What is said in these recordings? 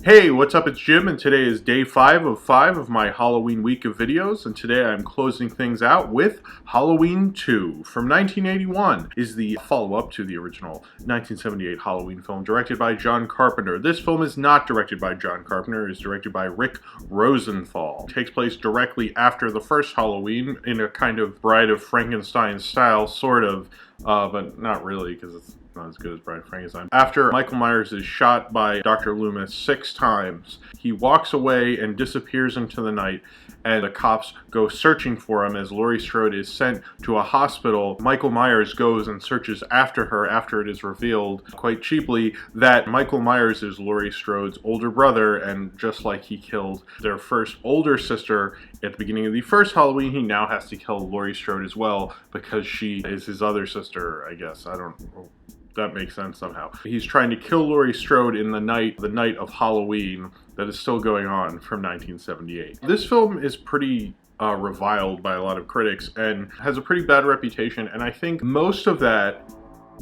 Hey, what's up? It's Jim, and today is day 5 of my Halloween week of videos, and today I'm closing things out with Halloween 2 from 1981. Is the follow-up to the original 1978 Halloween film directed by John Carpenter. This film is not directed by John Carpenter, it is directed by Rick Rosenthal. It takes place directly after the first Halloween in a kind of Bride of Frankenstein style, sort of, but not really, because it's not as good as Bride of Frankenstein. After Michael Myers is shot by Dr. Loomis 6 times, he walks away and disappears into the night, and the cops go searching for him as Laurie Strode is sent to a hospital. Michael Myers goes and searches after her after it is revealed, quite cheaply, that Michael Myers is Laurie Strode's older brother, and just like he killed their first older sister at the beginning of the first Halloween, he now has to kill Laurie Strode as well because she is his other sister, I guess. I don't know. That makes sense somehow. He's trying to kill Laurie Strode in the night of Halloween that is still going on from 1978. This film is pretty reviled by a lot of critics and has a pretty bad reputation, and I think most of that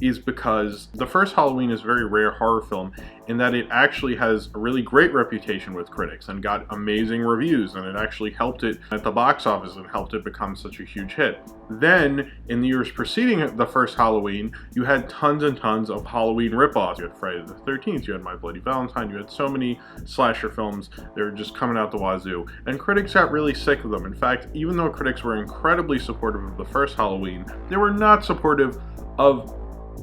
is because the first Halloween is a very rare horror film in that it actually has a really great reputation with critics and got amazing reviews, and it actually helped it at the box office and helped it become such a huge hit. Then, in the years preceding the first Halloween, you had tons and tons of Halloween ripoffs. You had Friday the 13th, you had My Bloody Valentine, you had so many slasher films, they were just coming out the wazoo, and critics got really sick of them. In fact, even though critics were incredibly supportive of the first Halloween, they were not supportive of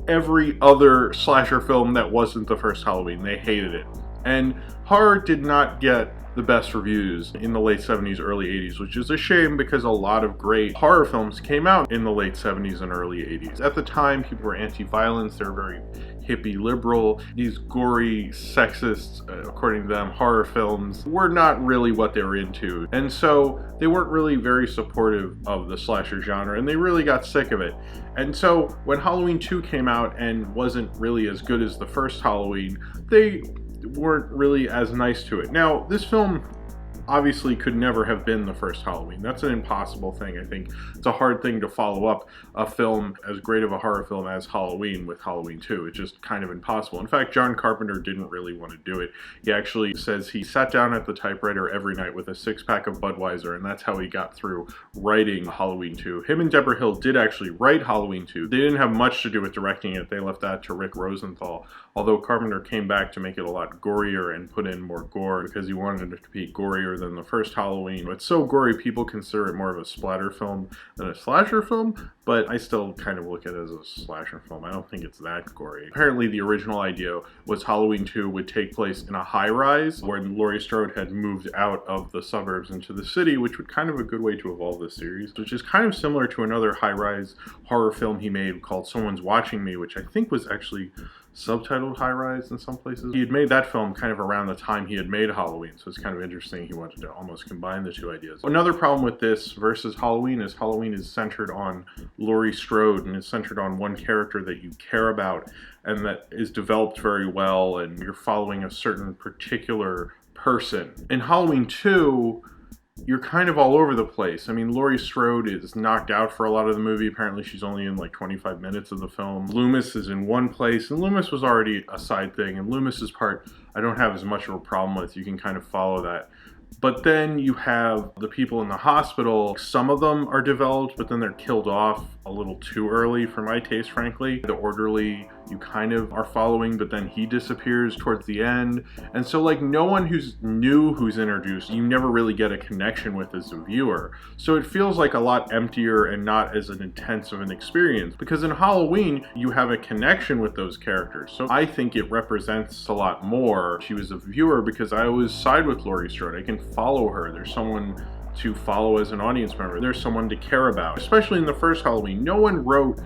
every other slasher film that wasn't the first Halloween. They hated it. And horror did not get the best reviews in the late 70s, early 80s, which is a shame because a lot of great horror films came out in the late 70s and early 80s. At the time, people were anti-violence, they were very hippie liberal. These gory, sexist, according to them, horror films were not really what they were into. And so they weren't really very supportive of the slasher genre, and they really got sick of it. And so when Halloween 2 came out and wasn't really as good as the first Halloween, they weren't really as nice to it. Now, this film obviously could never have been the first Halloween. That's an impossible thing. I think it's a hard thing to follow up a film as great of a horror film as Halloween with Halloween 2. It's just kind of impossible. In fact, John Carpenter didn't really want to do it. He actually says he sat down at the typewriter every night with a 6-pack of Budweiser, and that's how he got through writing Halloween 2. Him and Deborah Hill did actually write Halloween 2. They didn't have much to do with directing it. They left that to Rick Rosenthal, although Carpenter came back to make it a lot gorier and put in more gore because he wanted it to be gorier than the first Halloween. It's so gory, people consider it more of a splatter film than a slasher film, but I still kind of look at it as a slasher film. I don't think it's that gory. Apparently, the original idea was Halloween 2 would take place in a high-rise where Laurie Strode had moved out of the suburbs into the city, which would kind of a good way to evolve this series, which is kind of similar to another high-rise horror film he made called Someone's Watching Me, which I think was actually subtitled High Rise in some places. He had made that film kind of around the time he had made Halloween, so it's kind of interesting. He wanted to almost combine the two ideas. Another problem with this versus Halloween is centered on Laurie Strode and is centered on one character that you care about and that is developed very well, and you're following a certain particular person. In Halloween 2, you're kind of all over the place. I mean, Laurie Strode is knocked out for a lot of the movie. Apparently she's only in like 25 minutes of the film. Loomis is in one place, and Loomis was already a side thing, and Loomis's part I don't have as much of a problem with. You can kind of follow that. But then you have the people in the hospital. Some of them are developed, but then they're killed off a little too early for my taste, frankly. The orderly you kind of are following, but then he disappears towards the end. And so like no one who's new who's introduced, you never really get a connection with as a viewer. So it feels like a lot emptier and not as an intense of an experience. Because in Halloween, you have a connection with those characters. So I think it represents a lot more. She was a viewer because I always side with Laurie Strode. I can follow her. There's someone to follow as an audience member. There's someone to care about. Especially in the first Halloween, no one wrote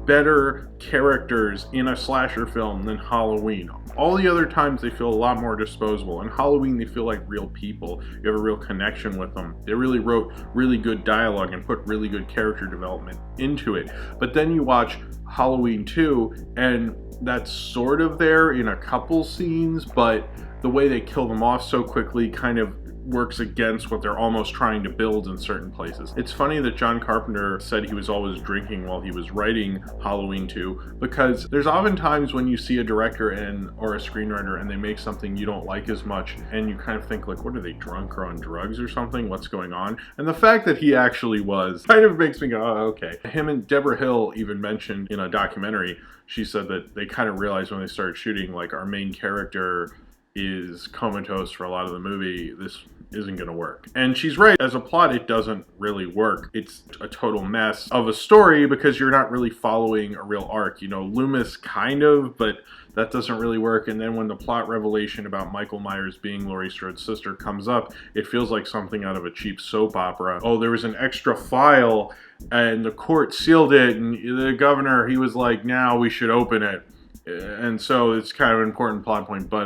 better characters in a slasher film than Halloween. All the other times they feel a lot more disposable. In Halloween they feel like real people. You have a real connection with them. They really wrote really good dialogue and put really good character development into it. But then you watch Halloween 2 and that's sort of there in a couple scenes, but the way they kill them off so quickly kind of works against what they're almost trying to build in certain places. It's funny that John Carpenter said he was always drinking while he was writing Halloween 2, because there's often times when you see a director or a screenwriter and they make something you don't like as much, and you kind of think like, what, are they drunk or on drugs or something? What's going on? And the fact that he actually was kind of makes me go, oh, okay. Him and Deborah Hill even mentioned in a documentary, she said that they kind of realized when they started shooting, like, our main character is comatose for a lot of the movie, this isn't going to work. And she's right. As a plot, it doesn't really work. It's a total mess of a story because you're not really following a real arc. You know, Loomis kind of, but that doesn't really work. And then when the plot revelation about Michael Myers being Laurie Strode's sister comes up, it feels like something out of a cheap soap opera. Oh, there was an extra file and the court sealed it, and the governor, he was like, now we should open it. And so it's kind of an important plot point, but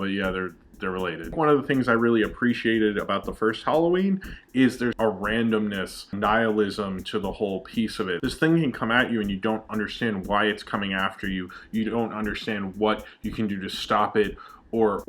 yeah, they're related. One of the things I really appreciated about the first Halloween is there's a randomness, nihilism to the whole piece of it. This thing can come at you and you don't understand why it's coming after you. You don't understand what you can do to stop it, or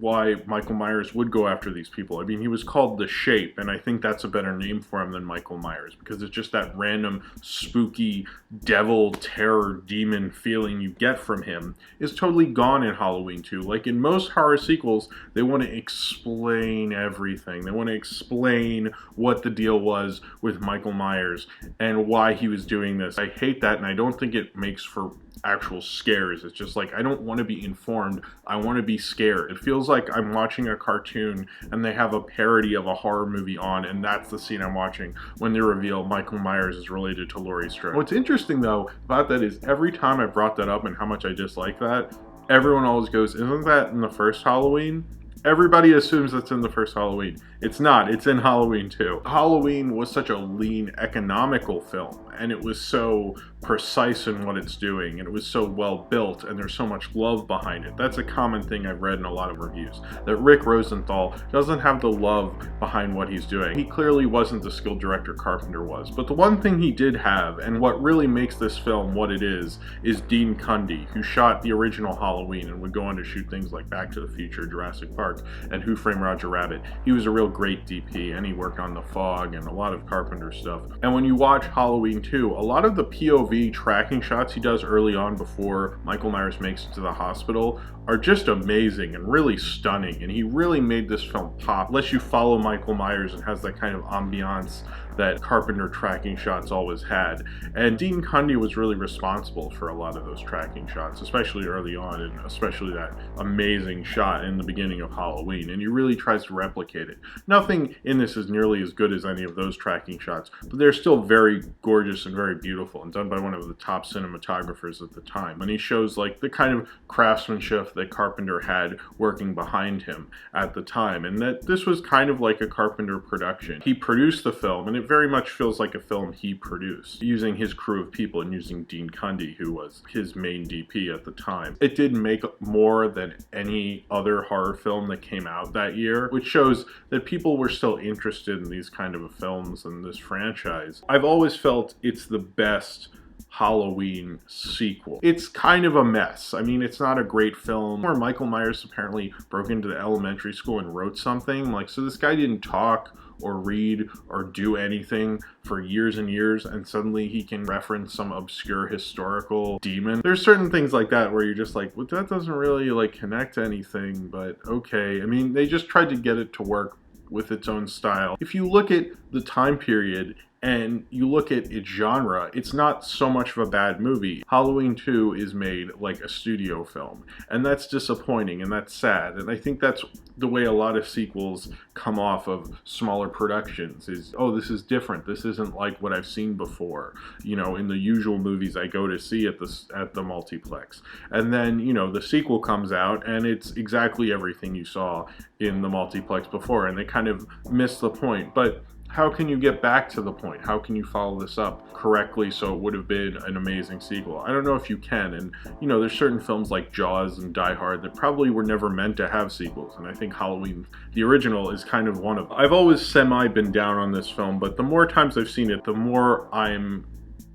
why Michael Myers would go after these people. I mean, he was called The Shape, and I think that's a better name for him than Michael Myers, because it's just that random, spooky, devil, terror, demon feeling you get from him is totally gone in Halloween 2. Like in most horror sequels, they want to explain everything. They want to explain what the deal was with Michael Myers and why he was doing this. I hate that, and I don't think it makes for actual scares. It's just like, I don't want to be informed, I want to be scared. It feels like I'm watching a cartoon and they have a parody of a horror movie on, and that's the scene I'm watching when they reveal Michael Myers is related to Laurie Strode. What's interesting though about that is every time I brought that up and how much I dislike that, everyone always goes, isn't that in the first Halloween? Everybody assumes it's in the first Halloween. It's not. It's in Halloween 2. Halloween was such a lean, economical film, and it was so precise in what it's doing, and it was so well built, and there's so much love behind it. That's a common thing I've read in a lot of reviews, that Rick Rosenthal doesn't have the love behind what he's doing. He clearly wasn't the skilled director Carpenter was, but the one thing he did have, and what really makes this film what it is Dean Cundey, who shot the original Halloween and would go on to shoot things like Back to the Future, Jurassic Park, and Who Framed Roger Rabbit. He was a real great DP, and he worked on The Fog and a lot of Carpenter stuff. And when you watch Halloween 2, a lot of the POV tracking shots he does early on before Michael Myers makes it to the hospital are just amazing and really stunning, and he really made this film pop. Unless you follow Michael Myers, and has that kind of ambiance that Carpenter tracking shots always had. And Dean Cundey was really responsible for a lot of those tracking shots, especially early on, and especially that amazing shot in the beginning of Halloween, and he really tries to replicate it. Nothing in this is nearly as good as any of those tracking shots, but they're still very gorgeous and very beautiful, and done by one of the top cinematographers at the time. And he shows like the kind of craftsmanship that Carpenter had working behind him at the time, and that this was kind of like a Carpenter production. He produced the film, and it very much feels like a film he produced, using his crew of people and using Dean Cundey, who was his main DP at the time. It did make more than any other horror film that came out that year, which shows that people were still interested in these kind of films and this franchise. I've always felt it's the best Halloween sequel. It's kind of a mess. I mean, it's not a great film. Where Michael Myers apparently broke into the elementary school and wrote something. Like, so this guy didn't talk or read or do anything for years and years, and suddenly he can reference some obscure historical demon. There's certain things like that where you're just like, well, that doesn't really like connect to anything, but okay. I mean, they just tried to get it to work with its own style. If you look at the time period and you look at its genre, it's not so much of a bad movie. Halloween 2 is made like a studio film, and that's disappointing, and that's sad. And I think that's the way a lot of sequels come off of smaller productions is, oh, this is different. This isn't like what I've seen before, you know, in the usual movies I go to see at the multiplex. And then, you know, the sequel comes out and it's exactly everything you saw in the multiplex before, and they kind of miss the point. But how can you get back to the point? How can you follow this up correctly so it would have been an amazing sequel? I don't know if you can. And, you know, there's certain films like Jaws and Die Hard that probably were never meant to have sequels. And I think Halloween, the original, is kind of one of them. I've always been down on this film, but the more times I've seen it, the more I'm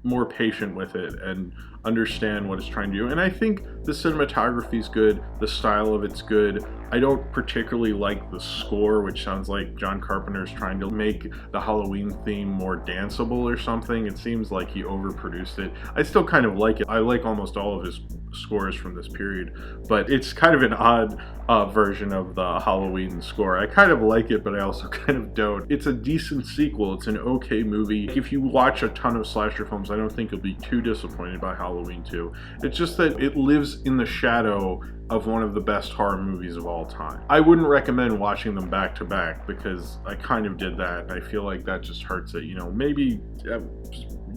more patient with it and understand what it's trying to do. And I think the cinematography is good, the style of it's good. I don't particularly like the score, which sounds like John Carpenter's trying to make the Halloween theme more danceable or something. It seems like he overproduced it. I still kind of like it. I like almost all of his scores from this period, but it's kind of an odd version of the Halloween score. I kind of like it, but I also kind of don't. It's a decent sequel. It's an okay movie. If you watch a ton of slasher films, I don't think you'll be too disappointed by Halloween 2. It's just that it lives in the shadow of one of the best horror movies of all time. I wouldn't recommend watching them back to back because I kind of did that, and I feel like that just hurts it. You know, maybe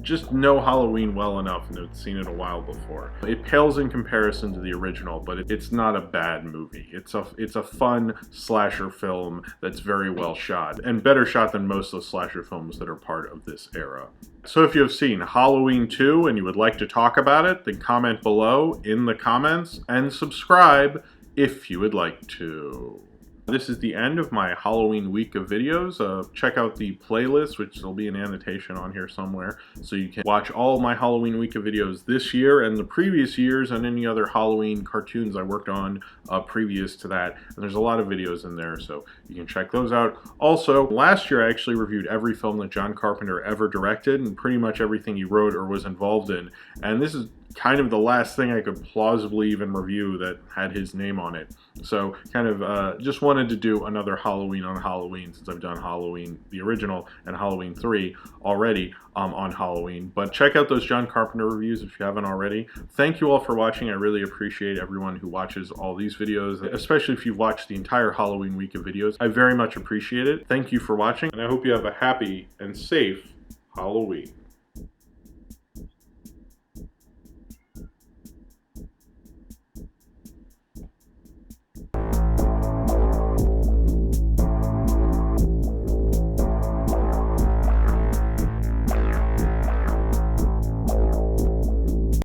just know Halloween well enough and have seen it a while before. It pales in comparison to the original, but it's not a bad movie. It's a fun slasher film that's very well shot, and better shot than most of the slasher films that are part of this era. So if you have seen Halloween 2 and you would like to talk about it, then comment below in the comments and subscribe if you would like to. This is the end of my Halloween week of videos. Check out the playlist, which will be an annotation on here somewhere, so you can watch all my Halloween week of videos this year and the previous years and any other Halloween cartoons I worked on previous to that. And there's a lot of videos in there, so you can check those out. Also, last year I actually reviewed every film that John Carpenter ever directed and pretty much everything he wrote or was involved in. And this is kind of the last thing I could plausibly even review that had his name on it. So kind of just wanted to do another Halloween on Halloween, since I've done Halloween the original and Halloween 3 already on Halloween. But check out those John Carpenter reviews if you haven't already. Thank you all for watching. I really appreciate everyone who watches all these videos, especially if you've watched the entire Halloween week of videos. I very much appreciate it. Thank you for watching, and I hope you have a happy and safe Halloween.